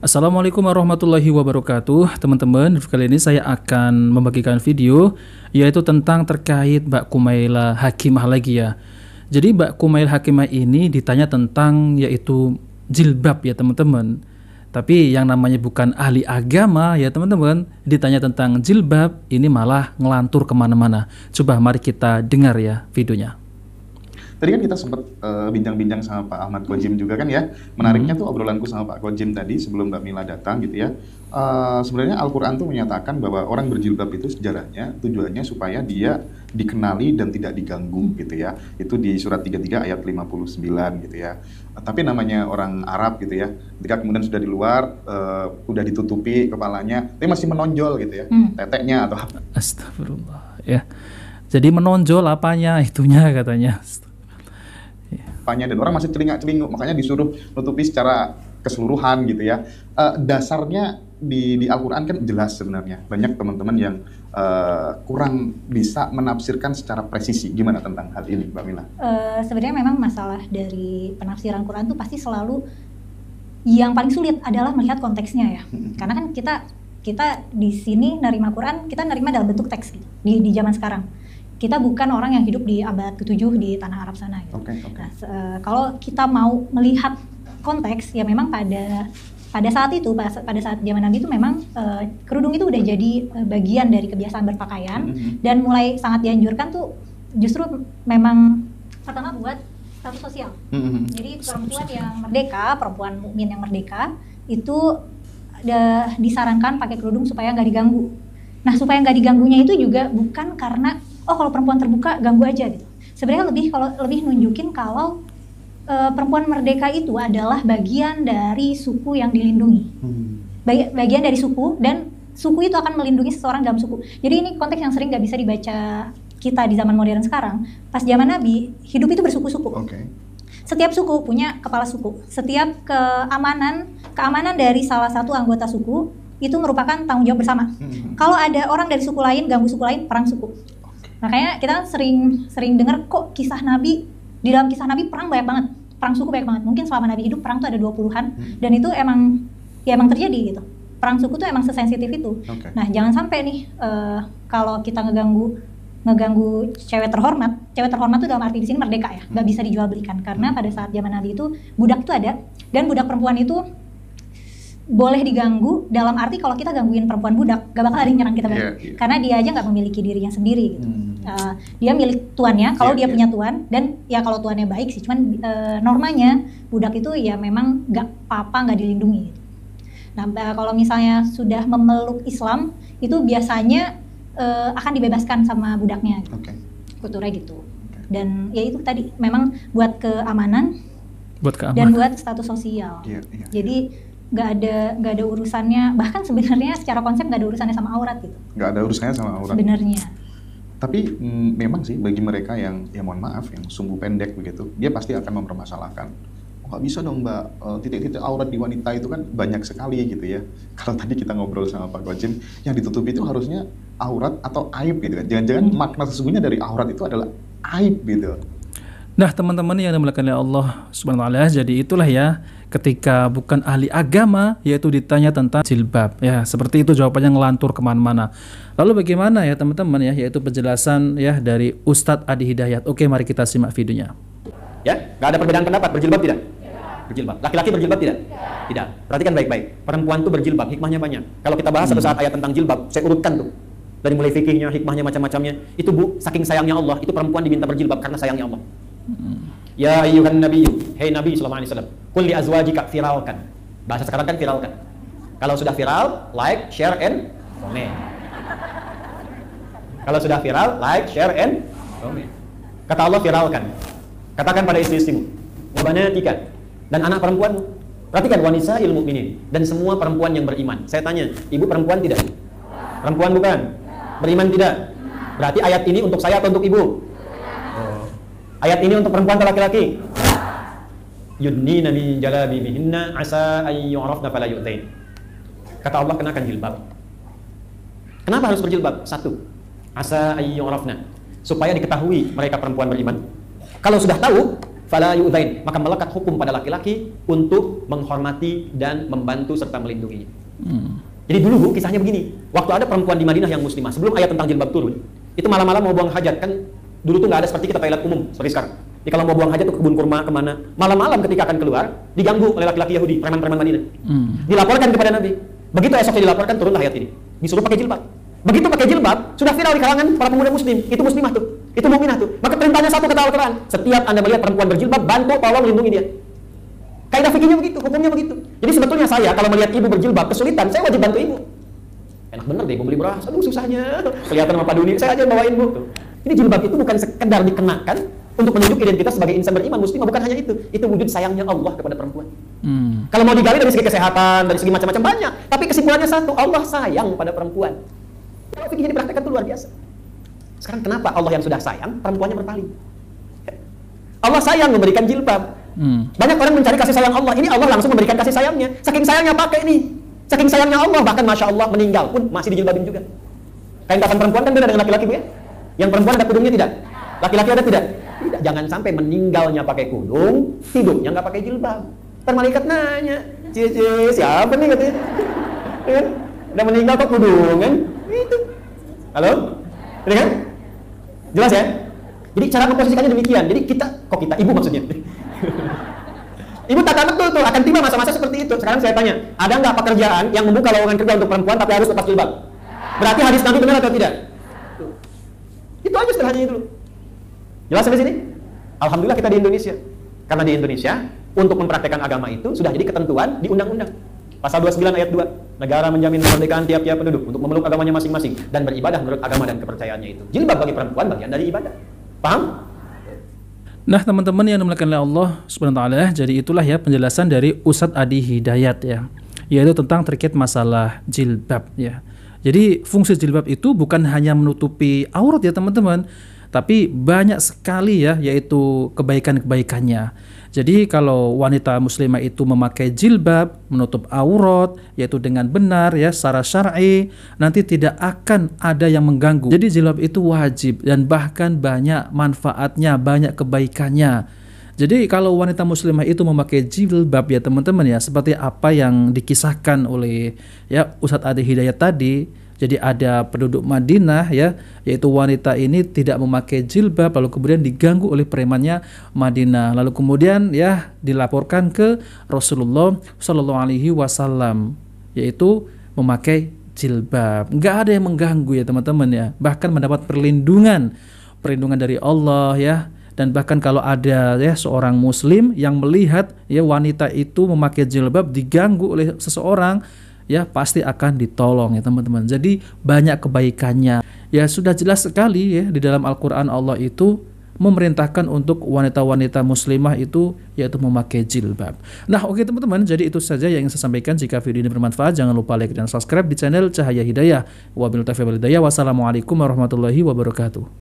Assalamualaikum warahmatullahi wabarakatuh. Teman-teman, kali ini saya akan membagikan video yaitu tentang terkait Mbak Kumaila Hakimah lagi ya. Jadi Mbak Kumaila Hakimah ini ditanya tentang yaitu jilbab ya teman-teman. Tapi yang namanya bukan ahli agama ya teman-teman, ditanya tentang jilbab ini malah ngelantur kemana-mana. Coba mari kita dengar ya videonya. Tadi kan kita sempat bincang-bincang sama Pak Ahmad Kojim juga kan ya. Menariknya tuh obrolanku sama Pak Kojim tadi sebelum Mbak Mila datang gitu ya. Sebenarnya Al-Quran tuh menyatakan bahwa orang berjilbab itu sejarahnya tujuannya supaya dia dikenali dan tidak diganggu gitu ya. Itu di surat 33 ayat 59 gitu ya. Tapi namanya orang Arab gitu ya, ketika kemudian sudah di luar, udah ditutupi kepalanya, tapi masih menonjol gitu ya, teteknya atau apa. Astagfirullah ya. Jadi menonjol apanya itunya katanya. Dan orang masih celingak-celinguk, makanya disuruh nutupi secara keseluruhan gitu ya. Dasarnya di Al-Quran kan jelas sebenarnya. Banyak teman-teman yang kurang bisa menafsirkan secara presisi. Gimana tentang hal ini, Mbak Mila? Sebenarnya memang masalah dari penafsiran Quran itu pasti selalu yang paling sulit adalah melihat konteksnya ya. Karena kan kita di sini nerima Quran, kita nerima dalam bentuk teks gitu, di zaman sekarang. Kita bukan orang yang hidup di abad ke-7 di tanah Arab sana. Gitu. Nah, kalau kita mau melihat konteks, ya memang pada saat itu, pada saat zaman Nabi itu memang kerudung itu udah jadi bagian dari kebiasaan berpakaian dan mulai sangat dianjurkan tuh justru memang pertama buat status sosial. Jadi perempuan yang merdeka, perempuan mukmin yang merdeka itu disarankan pakai kerudung supaya nggak diganggu. Nah, supaya nggak diganggunya itu juga bukan karena kalau perempuan terbuka ganggu aja gitu. Sebenarnya lebih nunjukin kalau perempuan merdeka itu adalah bagian dari suku yang dilindungi. Bagian dari suku, dan suku itu akan melindungi seseorang dalam suku. Jadi ini konteks yang sering nggak bisa dibaca kita di zaman modern sekarang. Pas zaman Nabi, hidup itu bersuku-suku. Setiap suku punya kepala suku. Setiap keamanan dari salah satu anggota suku itu merupakan tanggung jawab bersama. Kalau ada orang dari suku lain ganggu suku lain, perang suku. Makanya kita sering dengar kok di dalam kisah Nabi perang banyak banget, perang suku banyak banget. Mungkin selama Nabi hidup perang tuh ada 20-an, dan itu emang terjadi gitu. Perang suku tuh emang sesensitif itu. Nah, jangan sampai nih kalau kita ngeganggu cewek terhormat itu dalam arti di sini merdeka ya, nggak bisa dijual belikan. Karena pada saat zaman Nabi itu budak itu ada, dan budak perempuan itu boleh diganggu dalam arti kalau kita gangguin perempuan budak gak bakal ada yang nyerang kita balik, karena dia aja nggak memiliki dirinya sendiri gitu. Dia milik tuannya kalau dia punya tuan, dan ya kalau tuannya baik sih, cuman normanya budak itu ya memang nggak dilindungi gitu. Nah, kalau misalnya sudah memeluk Islam itu biasanya akan dibebaskan sama budaknya gitu. Kulturnya gitu. Dan ya itu tadi memang buat keamanan dan buat status sosial. Jadi nggak ada urusannya, bahkan sebenarnya secara konsep nggak ada urusannya sama aurat gitu. Nggak ada urusannya sama aurat sebenarnya. Tapi memang sih bagi mereka yang ya mohon maaf yang sumbu pendek begitu, dia pasti akan mempermasalahkan. Nggak bisa dong Mbak, titik-titik aurat di wanita itu kan banyak sekali gitu ya. Kalau tadi kita ngobrol sama Pak Kojim, yang ditutupi itu harusnya aurat atau aib gitu kan. Jangan-jangan makna sesungguhnya dari aurat itu adalah aib gitu. Nah, teman-teman yang dimuliakan oleh Allah Subhanahu wa taala, jadi itulah ya, ketika bukan ahli agama yaitu ditanya tentang jilbab ya, seperti itu jawabannya ngelantur kemana-mana. Lalu bagaimana ya teman-teman ya, yaitu penjelasan ya dari Ustadz Adi Hidayat. Oke, mari kita simak videonya. Ya, nggak ada perbedaan pendapat, berjilbab tidak? Berjilbab. Laki-laki berjilbab tidak? Tidak. Perhatikan baik-baik, perempuan tuh berjilbab, hikmahnya banyak. Kalau kita bahas satu saat ayat tentang jilbab, saya urutkan tuh dari mulai fikihnya, hikmahnya, macam-macamnya. Itu Bu, saking sayangnya Allah, itu perempuan diminta berjilbab karena sayangnya Allah. Ya ayyuhan nabiyyu, hey Nabi sallallahu alaihi wasallam, qul li azwajika viralkan. Bahasa sekarang kan viralkan. Kalau sudah viral, like, share and comment. Kalau sudah viral, like, share and comment. Kata Allah viralkan. Katakan pada istri-istrimu, wa banatika, dan anak perempuan. Perhatikan wanisa ilmu mukminin, dan semua perempuan yang beriman. Saya tanya, ibu perempuan tidak? Perempuan bukan? Beriman tidak? Berarti ayat ini untuk saya atau untuk ibu? Ayat ini untuk perempuan atau laki-laki? Yudnina min jalabibihinna asa an yu'rafna fala yu'tain. Kata Allah, kenakan jilbab. Kenapa harus berjilbab? Satu, asa an yu'rafna, supaya diketahui mereka perempuan beriman. Kalau sudah tahu, fala yu'dzain, maka melekat hukum pada laki-laki untuk menghormati dan membantu serta melindunginya. Jadi dulu Bu, kisahnya begini. Waktu ada perempuan di Madinah yang muslimah, sebelum ayat tentang jilbab turun, itu malam-malam mau buang hajat, kan dulu tuh nggak ada seperti kita toilet umum seperti sekarang. Jadi kalau mau buang hajat tuh ke kebun kurma kemana, malam-malam ketika akan keluar diganggu oleh laki-laki Yahudi, preman-preman Madinah. Dilaporkan kepada Nabi. Begitu esoknya dilaporkan, turunlah ayat ini. Disuruh pakai jilbab. Begitu pakai jilbab, sudah viral di kalangan para pemuda muslim. Itu muslimah tuh, itu mukminah tuh. Maka perintahnya satu kata Al-Quran. Setiap Anda melihat perempuan berjilbab, bantu, tolong, lindungi dia. Kaidah fikihnya begitu, hukumnya begitu. Jadi sebetulnya saya kalau melihat ibu berjilbab kesulitan, saya wajib bantu ibu. Enak bener deh, ibu beli beras, aduh susahnya. Kelihatan sama Pak Duni, saya aja bawain Bu. Tuh. Ini jilbab itu bukan sekedar dikenakan untuk menunjuk identitas sebagai insan beriman muslimah, bukan hanya itu. Itu wujud sayangnya Allah kepada perempuan. Kalau mau digali dari segi kesehatan, dari segi macam-macam banyak, tapi kesimpulannya satu, Allah sayang pada perempuan. Kalau fikihnya dipraktekkan itu luar biasa. Sekarang kenapa Allah yang sudah sayang, perempuannya berpaling? Allah sayang memberikan jilbab. Banyak orang mencari kasih sayang Allah. Ini Allah langsung memberikan kasih sayangnya. Saking sayangnya pakai nih. Saking sayangnya Allah, bahkan Masya Allah meninggal pun masih dijilbabin juga. Kain kafan perempuan kan beda dengan laki-laki Bu ya. Yang perempuan ada kudungnya tidak? Laki-laki ada tidak? Tidak. Jangan sampai meninggalnya pakai kudung, hidupnya nggak pakai jilbab. Ntar malaikat nanya, Cici, siapa nih katanya? Ya, udah meninggal kok kudung kan? Itu. Halo? Ini kan? Jelas ya? Jadi cara memposisikannya demikian. Jadi kita, ibu maksudnya. Ibu tata betul tuh, akan tiba masa-masa seperti itu. Sekarang saya tanya, ada nggak pekerjaan yang membuka lowongan kerja untuk perempuan tapi harus lepas jilbab? Berarti hadis Nabi benar atau tidak? Itu aja sederhananya dulu. Jelas sampai sini? Alhamdulillah kita di Indonesia. Karena di Indonesia, untuk mempraktekkan agama itu sudah jadi ketentuan di undang-undang. Pasal 29 ayat 2. Negara menjamin kemerdekaan tiap-tiap penduduk untuk memeluk agamanya masing-masing dan beribadah menurut agama dan kepercayaannya itu. Jilbab bagi perempuan bagian dari ibadah. Paham? Nah teman-teman yang dimuliakan oleh Allah Subhanahu wa taala, jadi itulah ya penjelasan dari Ustadz Adi Hidayat ya, yaitu tentang terkait masalah jilbab ya. Jadi fungsi jilbab itu bukan hanya menutupi aurat ya teman-teman, tapi banyak sekali ya, yaitu kebaikan-kebaikannya. Jadi kalau wanita muslimah itu memakai jilbab, menutup aurat, yaitu dengan benar ya, secara syar'i, nanti tidak akan ada yang mengganggu. Jadi jilbab itu wajib dan bahkan banyak manfaatnya, banyak kebaikannya. Jadi kalau wanita muslimah itu memakai jilbab ya teman-teman ya, seperti apa yang dikisahkan oleh ya Ustadz Adi Hidayat tadi. Jadi ada penduduk Madinah ya, yaitu wanita ini tidak memakai jilbab, lalu kemudian diganggu oleh premannya Madinah. Lalu kemudian ya dilaporkan ke Rasulullah Shallallahu Alaihi Wasallam, yaitu memakai jilbab. Nggak ada yang mengganggu ya teman-teman ya, bahkan mendapat perlindungan dari Allah ya. Dan bahkan kalau ada ya seorang muslim yang melihat ya wanita itu memakai jilbab diganggu oleh seseorang, ya pasti akan ditolong ya teman-teman. Jadi banyak kebaikannya. Ya sudah jelas sekali ya di dalam Al-Quran Allah itu memerintahkan untuk wanita-wanita muslimah itu yaitu memakai jilbab. Nah oke teman-teman, jadi itu saja yang ingin saya sampaikan. Jika video ini bermanfaat, jangan lupa like dan subscribe di channel Cahaya Hidayah. Wabillahi taufiq wal hidayah. Wassalamualaikum warahmatullahi wabarakatuh.